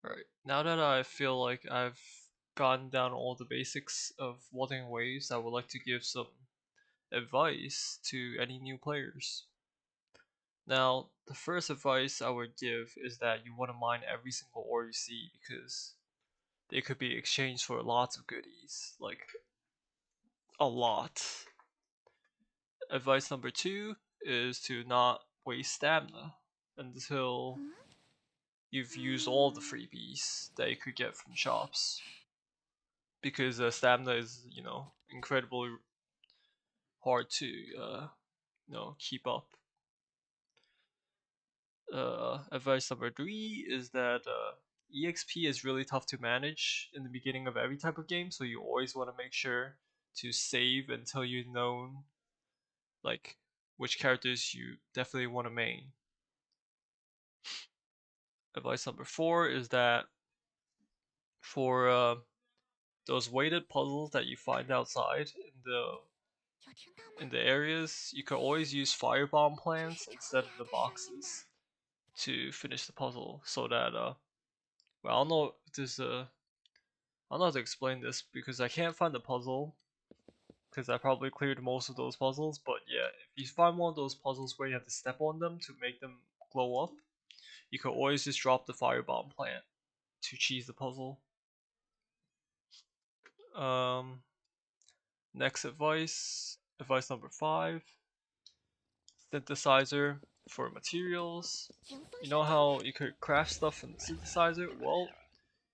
Right. Now that I feel like I've gotten down all the basics of Wuthering Waves, I would like to give some advice to any new players. Now, the first advice I would give is that you want to mine every single ore you see because they could be exchanged for lots of goodies, like a lot. Advice number two is to not waste stamina until you've used all the freebies that you could get from shops. Because stamina is, incredibly hard to, keep up. Advice number three is that EXP is really tough to manage in the beginning of every type of game, so you always want to make sure to save until you know like which characters you definitely want to main. Advice number four is that for those weighted puzzles that you find outside in the areas, you can always use firebomb plants instead of the boxes to finish the puzzle. So that well, I don't know if there's a I don't know how to explain this because I can't find the puzzle because I probably cleared most of those puzzles. But yeah, if you find one of those puzzles where you have to step on them to make them glow up, you can always just drop the firebomb plant to cheese the puzzle. Um, Next advice number five: synthesizer for materials. You know how you could craft stuff from the synthesizer? Well,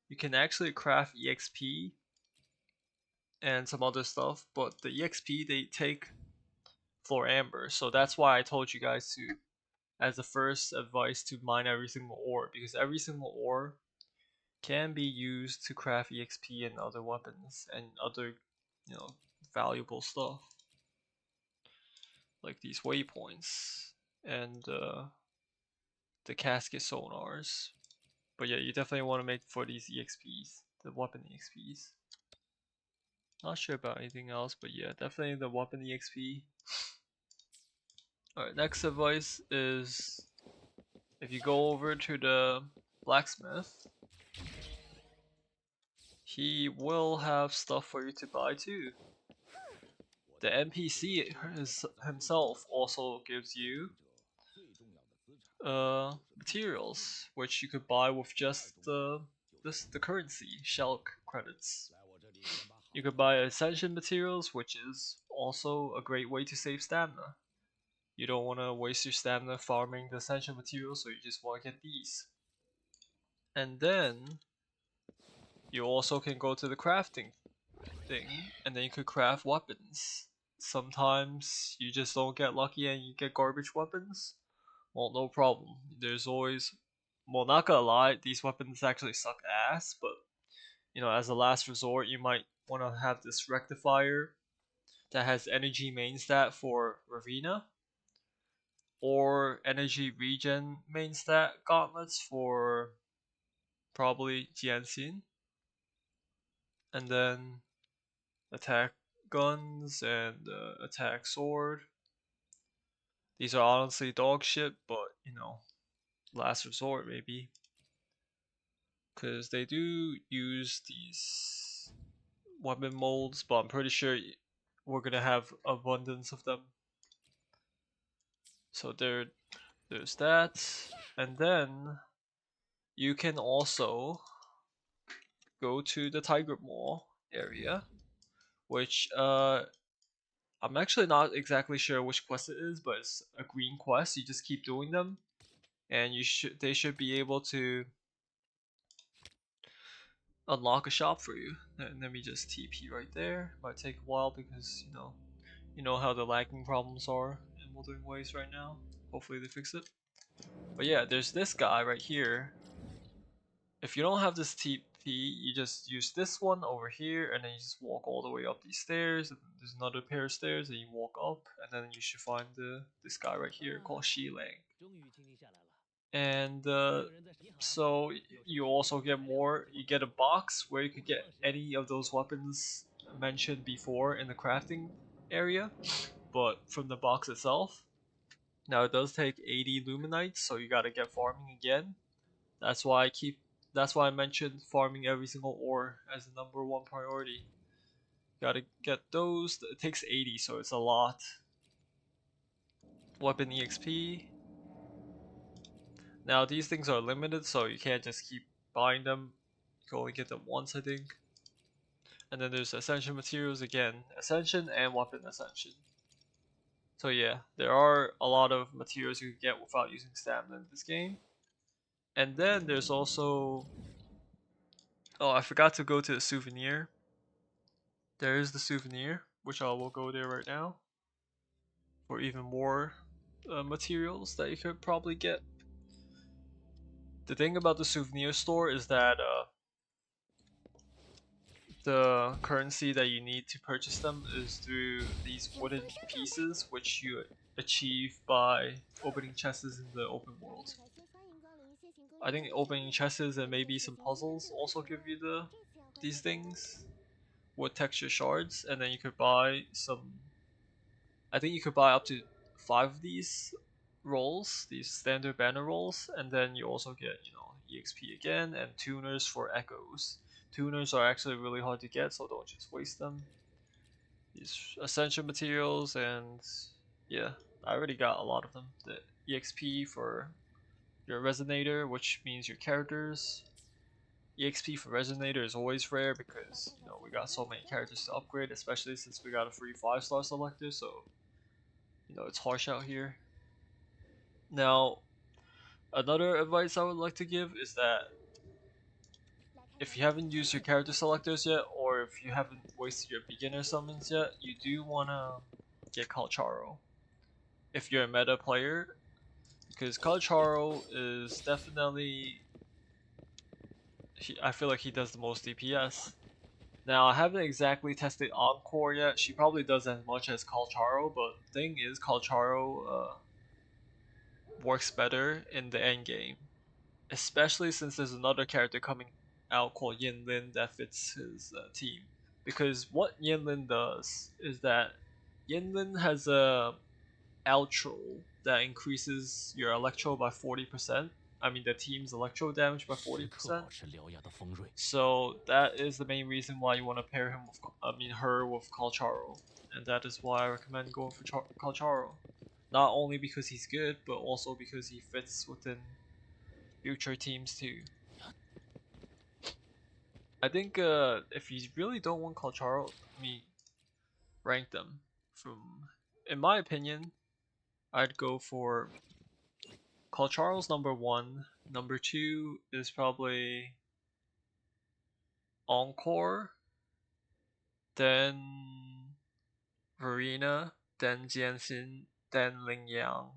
you can actually craft EXP and some other stuff, but the EXP they take floor amber, so that's why I told you guys to, as the first advice, to mine every single ore, because every single ore can be used to craft EXP and other weapons and other, valuable stuff, like these waypoints and the casket sonars. But yeah, you definitely want to make for these EXPs, the weapon EXPs. Not sure about anything else, but yeah, definitely the weapon EXP. Alright, next advice is if you go over to the blacksmith, he will have stuff for you to buy too. The NPC himself also gives you materials, which you could buy with just the currency, shell credits. You could buy ascension materials, which is also a great way to save stamina. You don't want to waste your stamina farming the ascension materials, so you just want to get these. And then you also can go to the crafting thing, and then you could craft weapons. Sometimes you just don't get lucky and you get garbage weapons. Well, no problem. There's always, well, not gonna lie, these weapons actually suck ass, but as a last resort, you might want to have this rectifier that has energy main stat for Ravina, or energy regen main stat gauntlets for probably Jianxin, and then attack guns and attack sword. These are honestly dog shit, but last resort maybe, because they do use these weapon molds, but I'm pretty sure we're gonna have abundance of them. So there's that, and then you can also go to the Tiger Mall area, which I'm actually not exactly sure which quest it is, but it's a green quest. You just keep doing them, and they should be able to unlock a shop for you. And let me just TP right there. Might take a while because you know how the lagging problems are in Wuthering Waves right now. Hopefully they fix it. But yeah, there's this guy right here. If you don't have this TP, you just use this one over here, and then you just walk all the way up these stairs. And there's another pair of stairs, and you walk up, and then you should find this guy right here called Shilang. And so you also get more. You get a box where you could get any of those weapons mentioned before in the crafting area, but from the box itself. Now it does take 80 luminites, so you gotta get farming again. That's why I keep That's why I mentioned farming every single ore as the #1 priority. Gotta get those. It takes 80, so it's a lot. Weapon EXP. Now these things are limited, so you can't just keep buying them. You can only get them once, I think. And then there's Ascension materials again. Ascension and Weapon Ascension. So yeah, there are a lot of materials you can get without using stamina in this game. And then there's also... Oh, I forgot to go to the souvenir. There is the souvenir, which I will go there right now. For even more materials that you could probably get. The thing about the souvenir store is that the currency that you need to purchase them is through these wooden pieces, which you achieve by opening chests in the open world. I think opening chests and maybe some puzzles also give you these things with texture shards, and then you could buy some. I think you could buy up to 5 of these rolls, these standard banner rolls, and then you also get, EXP again and tuners for echoes. Tuners are actually really hard to get, so don't just waste them. These essential materials, and yeah, I already got a lot of them. The EXP for your resonator, which means your characters. EXP for resonator is always rare because we got so many characters to upgrade, especially since we got a free 5-star selector, so it's harsh out here. Now, another advice I would like to give is that if you haven't used your character selectors yet, or if you haven't wasted your beginner summons yet, you do wanna get Kalcharo. If you're a meta player, because Kalcharo is definitely, I feel like he does the most DPS. Now, I haven't exactly tested Encore yet. She probably does as much as Kalcharo, but the thing is, Kalcharo works better in the end game, especially since there's another character coming out called Yinlin that fits his team. Because what Yinlin does is that Yinlin has a outro that increases your electro by 40%. I mean the team's electro damage by 40%. So that is the main reason why you want to pair him with, her with Kalcharo, and that is why I recommend going for Kalcharo. Not only because he's good, but also because he fits within future teams too. I think if you really don't want Kalcharo, rank them. In my opinion, I'd go for Kalcharo's #1. #2 is probably Encore, then Verena, then Jianxin, then Lingyang.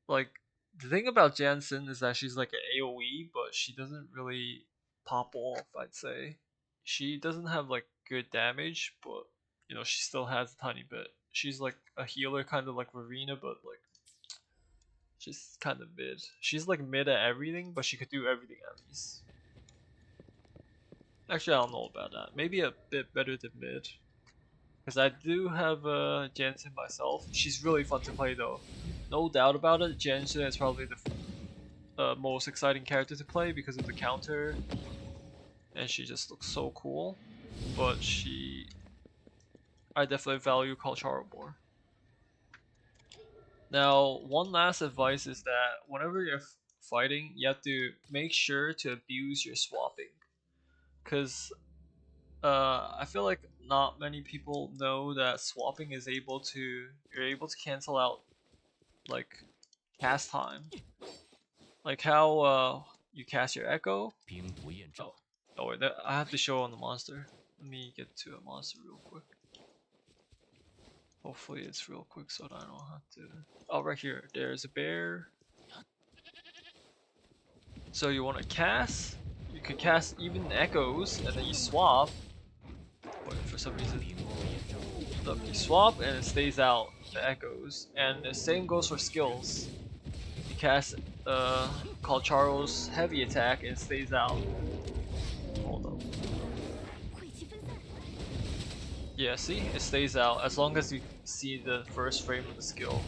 Like, the thing about Jansen is that she's like an AoE, but she doesn't really pop off, I'd say. She doesn't have like good damage, but she still has a tiny bit. She's like a healer, kind of like Verena, but like she's kind of mid. She's like mid at everything, but she could do everything at least. Actually, I don't know about that. Maybe a bit better than mid. Because I do have Jansen myself. She's really fun to play though. No doubt about it, Jansen is probably the most exciting character to play because of the counter. And she just looks so cool. But I definitely value Kalcharo more. Now, one last advice is that whenever you're fighting, you have to make sure to abuse your swapping. Because I feel like not many people know that swapping is you're able to cancel out like cast time. Like how you cast your echo. Oh wait, I have to show on the monster. Let me get to a monster real quick. Hopefully it's real quick so that I don't have to. Oh, right here. There's a bear. So you want to cast. You could cast even echoes, and then you swap. But for some reason, look, you swap and it stays out the echoes. And the same goes for skills. You cast Kalcharo's heavy attack and it stays out. Hold up. Yeah, see? It stays out as long as you see the first frame of the skill.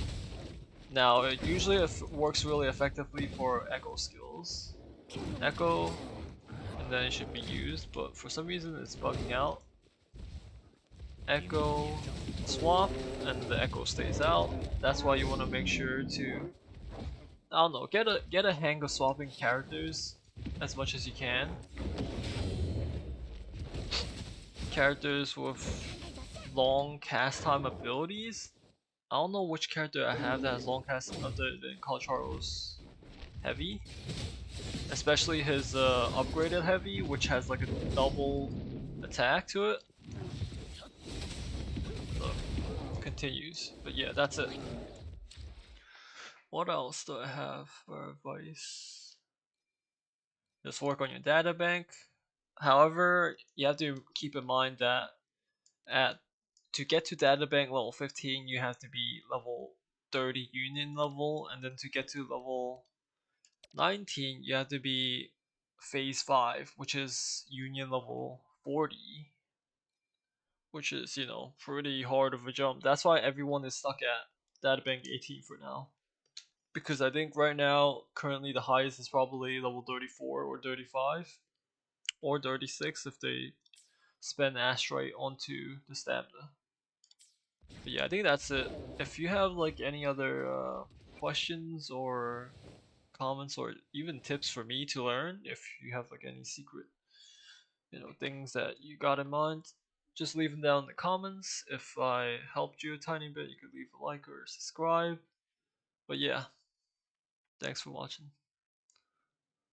Now, it usually works really effectively for echo skills. echo, and then it should be used, but for some reason it's bugging out. Echo, swap, and the echo stays out. That's why you want to make sure to, I don't know, get a hang of swapping characters as much as you can. Characters with long cast time abilities. I don't know which character I have that has long cast other than Calcharo's heavy. Especially his upgraded heavy, which has like a double attack to it. So, continues. But yeah, that's it. What else do I have for advice? Just work on your data bank. However, you have to keep in mind that at to get to data bank level 15, you have to be level 30 union level, and then to get to level 19, you have to be phase 5, which is union level 40, which is, you know, pretty hard of a jump. That's why everyone is stuck at data bank 18 for now. Because I think right now, currently the highest is probably level 34 or 35 or 36 if they spend asteroid onto the stamina. But yeah, I think that's it. If you have like any other questions or comments or even tips for me to learn, if you have like any secret, you know, things that you got in mind, just leave them down in the comments. If I helped you a tiny bit, you could leave a like or subscribe. But yeah, thanks for watching.